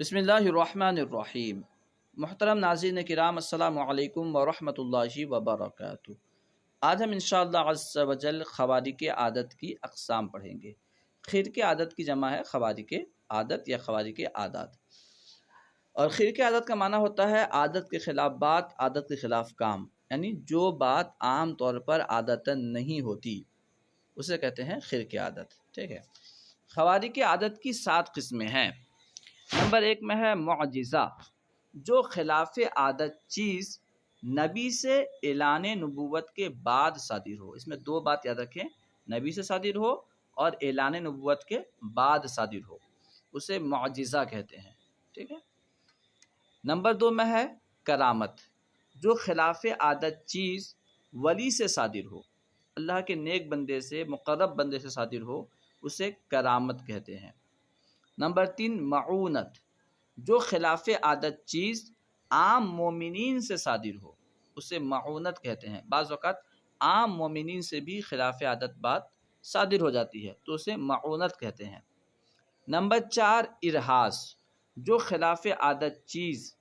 بسم اللہ الرحمن الرحیم۔ محترم ناظرین کرام، السلام علیکم ورحمۃ اللہ وبرکاتہ۔ آج ہم انشاءاللہ عز و جل خوارق عادت کی اقسام پڑھیں گے۔ خرق عادت کی جمع ہے خوارق عادت یا خوارق عادات، اور خرق عادت کا معنی ہوتا ہے عادت کے خلاف بات، عادت کے خلاف کام، یعنی جو بات عام طور پر عادتاً نہیں ہوتی اسے کہتے ہیں خرق عادت۔ ٹھیک ہے، خوارق عادت کی 7 قسمیں ہیں۔ نمبر 1 میں ہے معجزہ، جو خلاف عادت چیز نبی سے اعلان نبوت کے بعد صادر ہو۔ اس میں 2 بات یاد رکھیں، نبی سے صادر ہو اور اعلان نبوت کے بعد صادر ہو، اسے معجزہ کہتے ہیں۔ ٹھیک ہے۔ نمبر 2 میں ہے کرامت، جو خلاف عادت چیز ولی سے صادر ہو، اللہ کے نیک بندے سے، مقرب بندے سے صادر ہو، اسے کرامت کہتے ہیں۔ نمبر 3 معونت، جو خلاف عادت چیز عام مومنین سے صادر ہو، اسے معونت کہتے ہیں۔ بعض اوقات عام مومنین سے بھی خلاف عادت بات صادر ہو جاتی ہے تو اسے معونت کہتے ہیں۔ نمبر 4 ارہاس، جو خلاف عادت چیز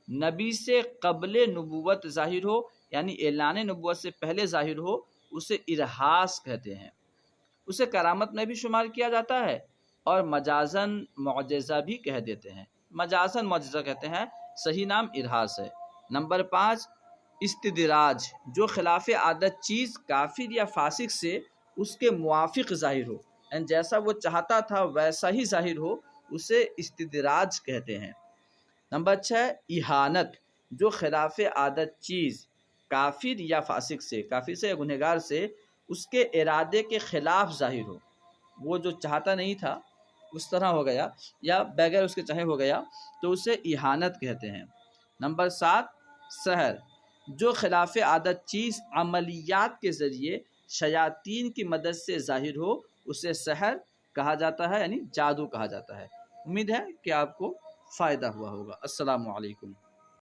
نبی سے قبل نبوت ظاہر ہو، یعنی اعلان نبوت سے پہلے ظاہر ہو، اسے ارہاس کہتے ہیں۔ اسے کرامت میں بھی شمار کیا جاتا ہے اور مجازن معجزہ بھی کہہ دیتے ہیں۔ مجازن معجزہ کہتے ہیں، صحیح نام ارہاس ہے۔ نمبر 5 استدراج، جو خلاف عادت چیز کافر یا فاسق سے اس کے موافق ظاہر ہو، یعنی جیسا وہ چاہتا تھا ویسا ہی ظاہر ہو، اسے استدراج کہتے ہیں۔ نمبر 6 اہانت، جو خلاف عادت چیز کافر یا فاسق سے، کافر سے یا گنہگار سے، اس کے ارادے کے خلاف ظاہر ہو، وہ جو چاہتا نہیں تھا اس طرح ہو گیا یا بغیر اس کے چاہے ہو گیا، تو اسے اہانت کہتے ہیں۔ نمبر 7 سحر، جو خلاف عادت چیز عملیات کے ذریعے شیاطین کی مدد سے ظاہر ہو، اسے سحر کہا جاتا ہے، یعنی جادو کہا جاتا ہے۔ امید ہے کہ آپ کو فائدہ ہوا ہوگا۔ السلام علیکم۔